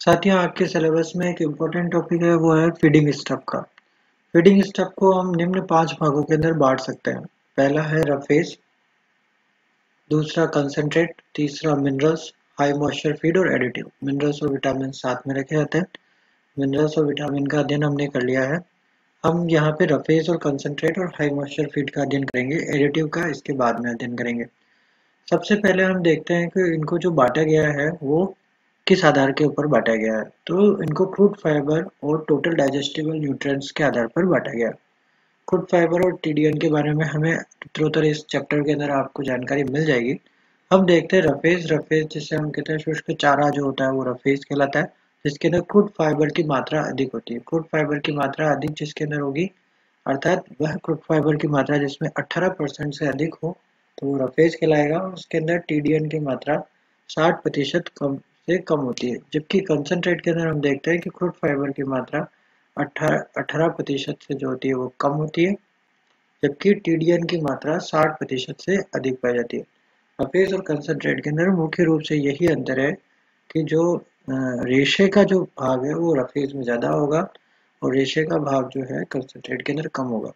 साथियों, आपके सिलेबस में एक इम्पोर्टेंट टॉपिक है, वो है फीडिंग स्टफ का। फीडिंग स्टफ को हम निम्न 5 भागों के अंदर बांट सकते हैं। पहला है रफेज, दूसरा कंसंट्रेट, तीसरा मिनरल्स, हाई मॉइस्चर फीड और एडिटिव। मिनरल्स और विटामिन साथ में रखे जाते हैं। मिनरल्स और विटामिन का अध्ययन हमने कर लिया है। हम यहाँ पे रफेज और कंसंट्रेट और हाई मॉइस्चर फीड का अध्ययन करेंगे। एडिटिव का इसके बाद में अध्ययन करेंगे। सबसे पहले हम देखते हैं कि इनको जो बांटा गया है वो किस आधार के ऊपर बांटा गया है। तो इनको क्रूड फाइबर और टोटल डाइजेस्टिबल न्यूट्रिएंट्स के आधार पर बांटा गया है। क्रूड फाइबर और टीडीएन के बारे में हमें उत्तरोत्तर इस चैप्टर के अंदर आपको जानकारी मिल जाएगी। हम देखते हैं रफेज। रफेज जिसे हम कहते हैं शुष्क चारा जो होता है वो रफेज कहलाता है, जिसके अंदर क्रूड फाइबर की मात्रा अधिक होती है। क्रूड फाइबर की मात्रा अधिक जिसके अंदर होगी, अर्थात वह क्रूड फाइबर की मात्रा जिसमें 18% से अधिक हो, तो वो रफेज कहलाएगा। और उसके अंदर टीडीएन की मात्रा 60% कम से कम होती है। जबकि कंसंट्रेट के अंदर हम देखते हैं कि क्रूड फाइबर की मात्रा 18% से जो होती है वो कम होती है, जबकि टीडीएन की मात्रा 60% से अधिक पाई जाती है। रफेज और कंसंट्रेट के अंदर मुख्य रूप से यही अंतर है कि जो रेशे का जो भाग है वो रफेज में ज़्यादा होगा और रेशे का भाग जो है कंसंट्रेट के अंदर कम होगा।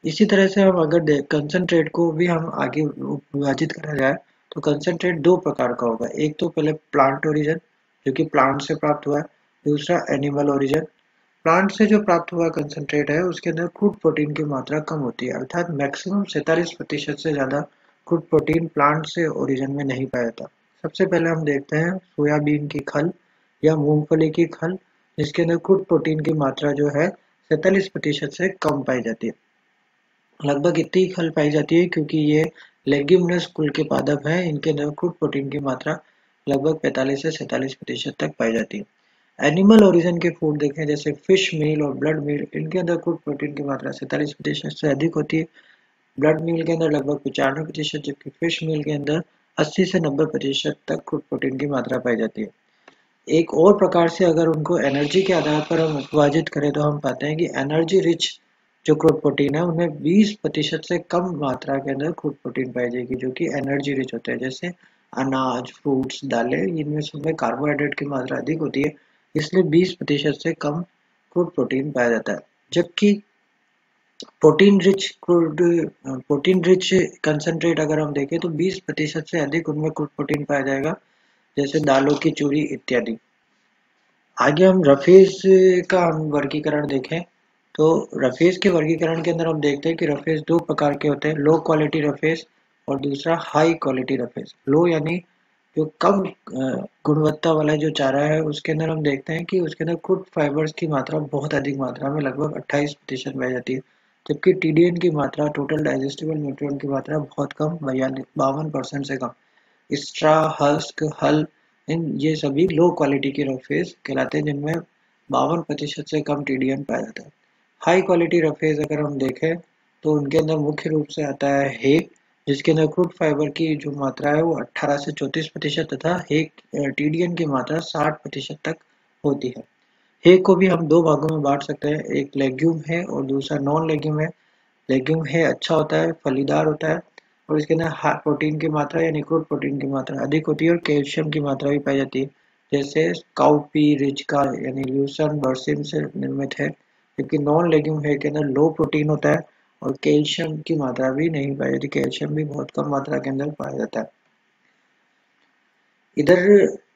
इसी तरह से हम अगर कंसंट्रेट को भी हम आगे विभाजित करा जाए तो कंसंट्रेट दो प्रकार का होगा। एक तो पहले प्लांट ओरिजिन, जो कि प्लांट से प्राप्त हुआ है। दूसरा एनिमल ओरिजिन। प्लांट से जो प्राप्त हुआ कंसंट्रेट है उसके अंदर क्रूड प्रोटीन की मात्रा कम होती है, अर्थात मैक्सिमम 47% से ज़्यादा क्रूड प्रोटीन प्लांट से ओरिजिन में नहीं पाया जाता। सबसे पहले हम देखते हैं सोयाबीन की खल या मूंगफली की खल, जिसके अंदर क्रूड प्रोटीन की मात्रा जो है 47% से कम पाई जाती है। लगभग इतनी ही खल पाई जाती है क्योंकि ये लेग्यूमिनस कुल के पादप हैं। इनके अंदर क्रूड प्रोटीन की मात्रा लगभग 45 से 47% तक पाई जाती है। एनिमल ओरिजिन के फूड देखें जैसे फिश मील और ब्लड मील, इनके अंदर क्रूड प्रोटीन की मात्रा 47% से अधिक होती है। ब्लड मील के अंदर लगभग 95%, जबकि फिश मील के अंदर 80 से 90% तक क्रूड प्रोटीन की मात्रा पाई जाती है। एक और प्रकार से अगर उनको एनर्जी के आधार पर हम विभाजित करें तो हम पाते हैं कि एनर्जी रिच जो क्रूड प्रोटीन है उनमें 20% से कम मात्रा के अंदर क्रूड प्रोटीन पाई जाएगी, जो कि एनर्जी रिच होते हैं। जैसे अनाज, फ्रूट्स, दालें, इनमें सब कार्बोहाइड्रेट की मात्रा अधिक होती है, इसलिए 20% से कम क्रूड प्रोटीन पाया जाता है। जबकि प्रोटीन रिच कंसंट्रेट अगर हम देखें तो 20% से अधिक उनमें क्रूड प्रोटीन पाया जाएगा, जैसे दालों की चूरी इत्यादि। आगे हम रफेज का हम वर्गीकरण देखें तो रफेज के वर्गीकरण के अंदर हम देखते हैं कि रफेज दो प्रकार के होते हैं, लो क्वालिटी रफेज और दूसरा हाई क्वालिटी रफेज। लो यानी जो कम गुणवत्ता वाला जो चारा है उसके अंदर हम देखते हैं कि उसके अंदर क्रूड फाइबर्स की मात्रा बहुत अधिक मात्रा में लगभग 28% पाई जाती है, जबकि टीडीएन की मात्रा, टोटल डाइजेस्टिबल न्यूट्रिएंट की मात्रा बहुत कम, 52% से कम। स्ट्रा, हस्क, हल, इन ये सभी लो क्वालिटी के रफेज कहलाते हैं, जिनमें 52% से कम टीडीएन पाया जाता है। हाई क्वालिटी रफेज अगर हम देखें तो उनके अंदर मुख्य रूप से आता है हे, जिसके अंदर क्रूड फाइबर की जो मात्रा है वो 18 से 34% तथा हे टीडीएन की मात्रा 60% तक होती है। हे को भी हम दो भागों में बांट सकते हैं, एक लेग्यूम है और दूसरा नॉन लेग्यूम है। लेग्यूम है अच्छा होता है, फलीदार होता है और इसके अंदर हाई प्रोटीन की मात्रा यानी क्रूड प्रोटीन की मात्रा अधिक होती है और कैल्शियम की मात्रा भी पाई जाती है। जैसे काउपी, रिचका यानी ल्यूसन बर्सिम से निर्मित है। जबकि नॉन लेग्यूम है के अंदर लो प्रोटीन होता है और कैल्शियम की मात्रा भी नहीं पाई जाती, कैल्शियम भी बहुत कम मात्रा के अंदर पाया जाता है। इधर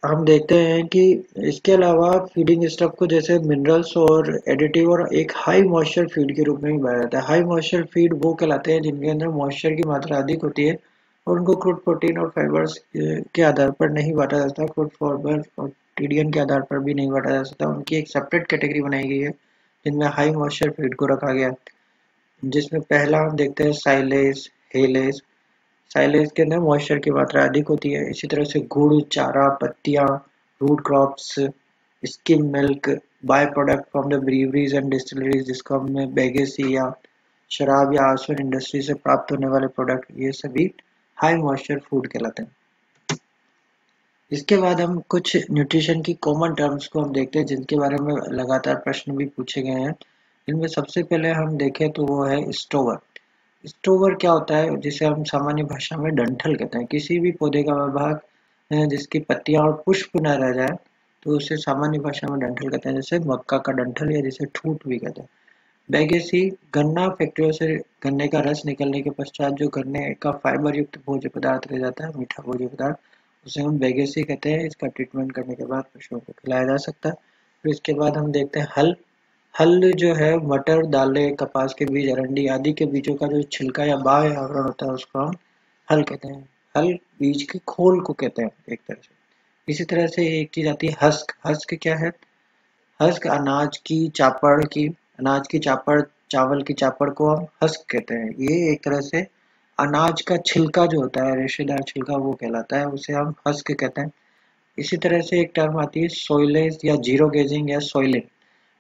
हम देखते हैं कि इसके अलावा फीडिंग स्टफ को जैसे मिनरल्स और एडिटिव और एक हाई मॉइस्चर फीड के रूप में भी पाया जाता है। हाई मॉइस्चर फीड वो कहलाते हैं जिनके अंदर मॉइस्चर की मात्रा अधिक होती है और उनको क्रूड प्रोटीन और फाइबर्स के आधार पर नहीं बांटा जाता, क्रूड फाइबर और टीडीएन के आधार पर भी नहीं बांटा जा सकता। उनकी एक सेपरेट कैटेगरी बनाई गई है जिनमें हाई मॉइस्चर फीड को रखा गया है, जिसमें पहला हम देखते हैं साइलेज, हेलेज। साइलेज के अंदर मॉइस्चर की मात्रा अधिक होती है। इसी तरह से गुड़, चारा, पत्तियां, root crops, skim milk, by product from the breweries and distilleries, जिसको हम बेगेसी या शराब या आसवन इंडस्ट्री से प्राप्त होने वाले प्रोडक्ट, ये सभी हाई मॉइस्चर फूड कहलाते हैं। इसके बाद हम कुछ न्यूट्रिशन की कॉमन टर्म्स को हम देखते हैं जिनके बारे में लगातार प्रश्न भी पूछे गए हैं। इनमें सबसे पहले हम देखें तो वो है स्टोवर। स्टोवर क्या होता है, जिसे हम सामान्य भाषा में डंठल कहते हैं। किसी भी पौधे का वह भाग जिसकी पत्तियां और पुष्प न रह जाए तो उसे सामान्य भाषा में डंठल कहते हैं, जैसे मक्का का डंठल या जिसे ठूठ भी कहते हैं। बैगेसी, गन्ना फैक्ट्रियों से गन्ने का रस निकलने के पश्चात जो गन्ने का फाइबर युक्त भोज्य पदार्थ रह जाता है, मीठा भोज्य पदार्थ, उसे हम बैगेसी कहते हैं। इसका ट्रीटमेंट करने के बाद पशुओं को खिलाया जा सकता है। फिर इसके बाद हम देखते हैं हल। हल जो है मटर, दालें, कपास के बीज, अरंडी आदि के बीजों का जो छिलका या बाह्य आवरण होता है उसको हम हल कहते हैं। हल बीज के खोल को कहते हैं एक तरह से। इसी तरह से एक चीज आती है हस्क। हस्क क्या है? हस्क अनाज की चापड़, चावल की चापड़ को हम हस्क कहते हैं। ये एक तरह से अनाज का छिलका जो होता है, रेशेदार छिलका, वो कहलाता है, उसे हम हस्क कहते हैं। इसी तरह से एक टर्म आती है सोइलेज या जीरो गेजिंग या सोइलिंग।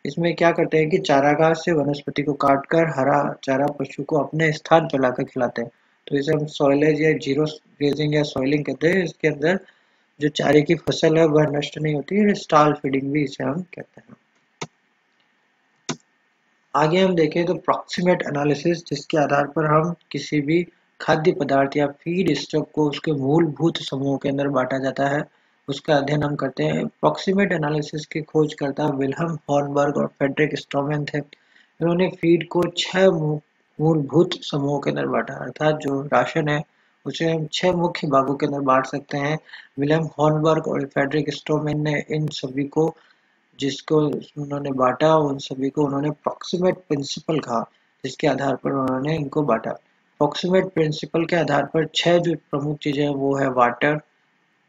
इसमें क्या करते हैं कि चारागाह से वनस्पति को काटकर हरा चारा पशु को अपने स्थान पर लाकर खिलाते हैं। तो इसे हम सोइलेज या जीरो गेजिंग या सोइलिंग कहते हैं। इसके अंदर जो चारे की फसल है वह नष्ट नहीं होती, स्टॉल फीडिंग भी इसे हम कहते हैं। आगे हम देखें तो प्रॉक्सिमेट एनालिसिस, जिसके आधार पर हम किसी भी खाद्य पदार्थ या फीड स्टॉक को उसके मूलभूत समूहों के अंदर बांटा जाता है, उसका अध्ययन हम करते हैं। प्रॉक्सिमेट एनालिसिस की खोजकर्ता विल्हम हॉर्नबर्ग और फ्रेडरिक स्ट्रोमैन थे। इन्होंने फीड को 6 मूलभूत समूहों के अंदर बांटा, अर्थात जो राशन है उसे हम 6 मुख्य भागों के अंदर बांट सकते हैं। विलियम हॉर्नबर्ग और फ्रेडरिक स्ट्रोमैन ने इन सभी को, जिसको उन्होंने बांटा, उन सभी को उन्होंने प्रॉक्सिमेट प्रिंसिपल कहा, जिसके आधार पर उन्होंने इनको बांटा। प्रॉक्सिमेट प्रिंसिपल के आधार पर 6 जो प्रमुख चीजें हैं वो है वाटर,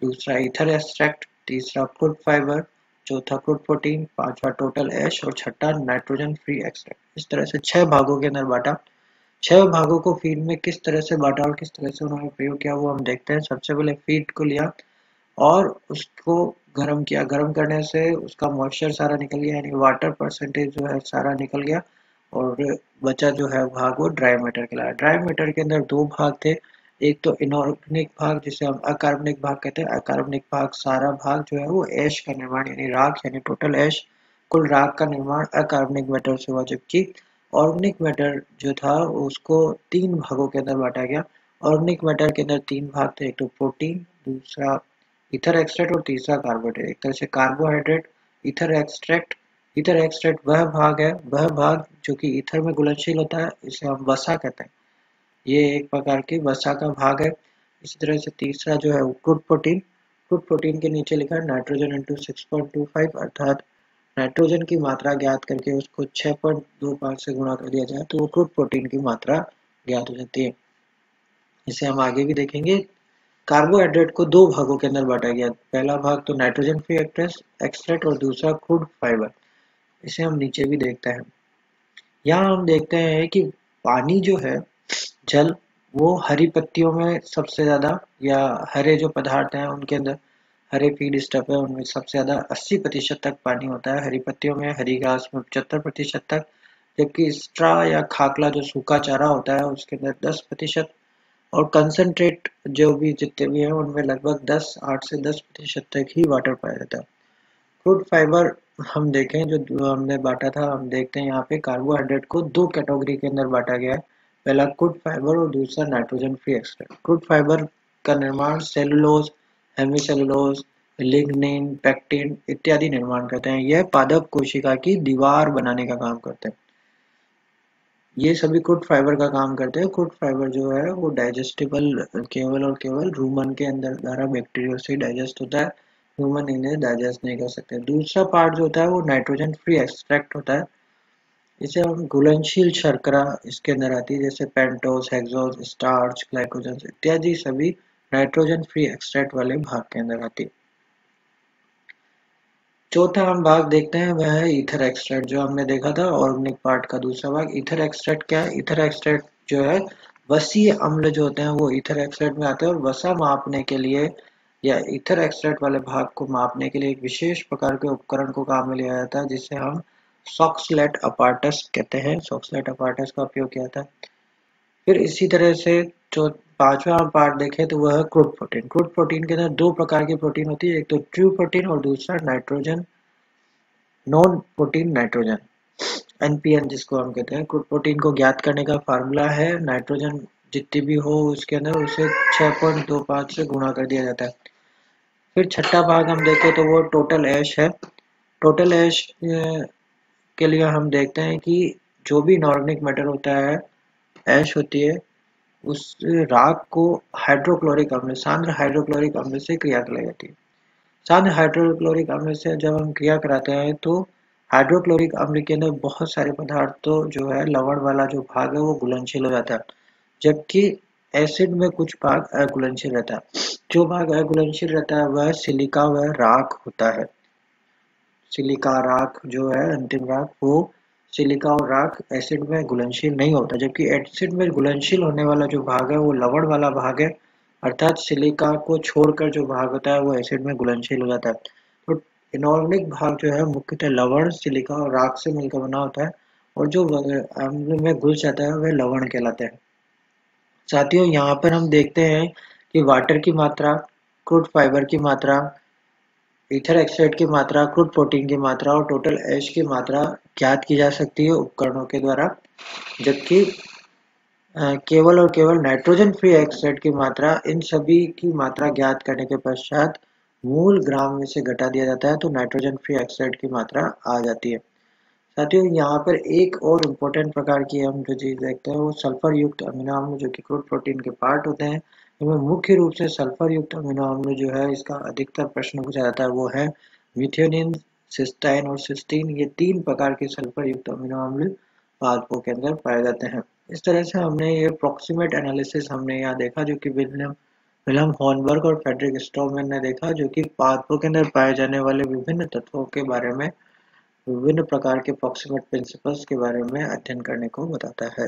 दूसरा ईथर एक्सट्रैक्ट, तीसरा क्रूड फाइबर, चौथा क्रूड प्रोटीन, पांचवा टोटल ऐश और छठा नाइट्रोजन फ्री एक्सट्रैक्ट। इस तरह से 6 भागों के अंदर बांटा। 6 भागों को फीड में किस तरह से बांटा और किस तरह से उन्होंने प्रयोग किया वो हम देखते हैं। सबसे पहले फीड को लिया और उसको गर्म किया। गर्म करने से उसका मॉइस्चर सारा निकल गया, यानी वाटर परसेंटेज जो है सारा निकल गया, और बचा जो है भाग वो ड्राई मैटर कहलाया। ड्राई मैटर के अंदर 2 भाग थे। एक तो इनऑर्गेनिक भाग, जिसे हम अकार्बनिक भाग कहते हैं। अकार्बनिक भाग सारा भाग जो है वो ऐश का निर्माण, यानी राख, यानी टोटल ऐश, कुल राख का निर्माण अकार्बनिक मैटर से हुआ। जबकि ऑर्गेनिक मैटर जो था उसको 3 भागों के अंदर बांटा गया। ऑर्गेनिक मैटर के अंदर 3 भाग थे, एक तो प्रोटीन, दूसरा ईथर एक्सट्रैक्ट और तीसरा कार्बोहाइड्रेट। एक तरह से carbohydrate, ether extract. Ether extract वह भाग है, वह भाग जो कि ईथर में घुलनशील होता है, इसे हम वसा कहते हैं। ये एक प्रकार की वसा का भाग है। इसी तरह से तीसरा जो है क्रूड प्रोटीन। क्रूड प्रोटीन के नीचे लिखा है नाइट्रोजन इंटू 6.25, अर्थात नाइट्रोजन की मात्रा ज्ञात करके उसको 6.25 से गुणा कर दिया जाए तो वो क्रूड प्रोटीन की मात्रा ज्ञात हो जाती है। इसे हम आगे भी देखेंगे। कार्बोहाइड्रेट को 2 भागों के अंदर बांटा गया। पहला भाग तो नाइट्रोजन फ्री एक्सट्रैक्ट और दूसरा क्रूड फाइबर। इसे हम नीचे भी देखते हैं। यहाँ हम देखते हैं कि पानी जो है, जल, वो हरी पत्तियों में सबसे ज्यादा, या हरे जो पदार्थ हैं उनके अंदर, हरे फीड स्टफ है उनमें सबसे ज्यादा 80% तक पानी होता है। हरी पत्तियों में, हरी घास में 75% तक, जबकि स्ट्रा या खाकला जो सूखा चारा होता है उसके अंदर 10%, और कंसंट्रेट जो भी जितने भी हैं उनमें लगभग 8 से 10% तक ही वाटर पाया जाता है। क्रूड फाइबर हम देखें जो हमने बांटा था, हम देखते हैं यहाँ पे कार्बोहाइड्रेट को 2 कैटेगरी के अंदर बांटा गया है। पहला क्रूड फाइबर और दूसरा nitrogen free extract. Crude fibre का निर्माण सेलुलोज, हेमीसेलुलोज, लिग्निन, पेक्टिन इत्यादि निर्माण करते हैं। यह पादप कोशिका की दीवार बनाने का काम करते हैं। ये सभी क्रूड फाइबर का काम करते हैं। क्रूड फाइबर जो है वो डाइजेस्टिबल केवल और केवल रूमन के अंदर द्वारा बैक्टीरिया से डाइजेस्ट होता है। ह्यूमन इन्हें डाइजेस्ट नहीं कर सकते। दूसरा पार्ट जो होता है वो नाइट्रोजन फ्री एक्सट्रैक्ट होता है। इसे हम घुलनशील शर्करा इसके अंदर आती है, जैसे पेंटोस, हेक्सोस, स्टार्च, ग्लाइकोजन इत्यादि सभी नाइट्रोजन फ्री एक्सट्रैक्ट वाले भाग के अंदर आती है। चौथा हम भाग देखते हैं, वह है ईथर एक्सट्रैक्ट, जो हमने देखा था ऑर्गेनिक पार्ट का दूसरा भाग। ईथर एक्सट्रैक्ट क्या है? ईथर एक्सट्रैक्ट जो है, वसीय अम्ल जो होते हैं वो ईथर एक्सट्रैक्ट में आते हैं, और वसा मापने के लिए या ईथर एक्सट्रैक्ट वाले भाग को मापने के लिए एक विशेष प्रकार के उपकरण को काम में लिया जाता है, जिसे हम सॉक्सलेट अपार्टस कहते हैं। सॉक्सलेट अपार्टस का उपयोग किया जाता है। फिर इसी तरह से जो 5वां पार्ट देखें तो वह है क्रूड प्रोटीन। क्रूड प्रोटीन के अंदर 2 प्रकार की प्रोटीन होती है, एक तो ट्रू प्रोटीन और दूसरा nitrogen non protein nitrogen, NPN जिसको हम कहते हैं। क्रूड प्रोटीन को ज्ञात करने का फार्मूला है, नाइट्रोजन जितनी भी हो उसके अंदर उसे 6.25 से गुणा कर दिया जाता है। फिर छठा भाग हम देखें तो वो टोटल ऐश है। टोटल ऐश के लिए हम देखते हैं कि जो भी इनऑर्गेनिक मैटर होता है, ऐश होती है, उस राख को हाइड्रोक्लोरिक अम्ल, सांद्र हाइड्रोक्लोरिक अम्ल से क्रिया कराई जाती है। सांद्र हाइड्रोक्लोरिक अम्ल से जब हम क्रिया कराते हैं तो हाइड्रोक्लोरिक अम्ल के अंदर बहुत सारे पदार्थ तो जो है लवण वाला जो भाग है वो घुलनशील हो जाता है, जबकि एसिड में कुछ भाग अघुलनशील रहता है। जो भाग अघुलनशील रहता है वह सिलिका व राख होता है। सिलिका राख जो है अंतिम राख, वो सिलिका और राख एसिड में घुलनशील नहीं होता, जबकि एसिड में घुलनशील होने वाला जो भाग है वो लवण वाला भाग है, अर्थात सिलिका को छोड़कर जो भाग होता है वो एसिड में घुलनशील हो जाता है। तो इनऑर्गेनिक भाग जो है मुख्यतः लवण, सिलिका और राख से मिलकर बना होता है, और जो अम्ल में घुल जाता है वह लवण कहलाता है। साथियों, यहाँ पर हम देखते हैं कि वाटर की मात्रा, क्रूड फाइबर की मात्रा, ईथर ऑक्साइड की मात्रा, क्रूड प्रोटीन की मात्रा और टोटल ऐश की मात्रा ज्ञात की जा सकती है उपकरणों के द्वारा, जबकि केवल और केवल नाइट्रोजन फ्री ऑक्साइड की मात्रा, इन सभी की मात्रा ज्ञात करने के पश्चात मूल ग्राम में से घटा दिया जाता है, तो नाइट्रोजन फ्री ऑक्साइड की मात्रा आ जाती है। साथियों, यहाँ पर एक और इम्पोर्टेंट प्रकार की हम जो चीज देखते हैं वो सल्फर युक्त अमीनो अम्ल, जो कि क्रूड प्रोटीन के पार्ट होते हैं। इनमें मुख्य रूप से सल्फर युक्त अमीनो अम्ल जो है, इसका अधिकतर प्रश्न पूछा जाता है, वो है मिथ्योनिन, सिस्टाइन और सिस्टीन। ये 3 प्रकार के सल्फर युक्त अमीनो अम्ल पादपों के अंदर पाए जाते हैं। इस तरह से हमने ये प्रोक्सीमेट एनालिसिस हमने यहाँ देखा, जो कि विलियम हॉर्नबर्ग और फ्रेडरिक स्ट्रोमैन ने देखा, जो कि पादपों के अंदर पाए जाने वाले विभिन्न तत्वों के बारे में, विभिन्न प्रकार के प्रॉक्सिमेट प्रिंसिपल्स के बारे में अध्ययन करने को बताता है।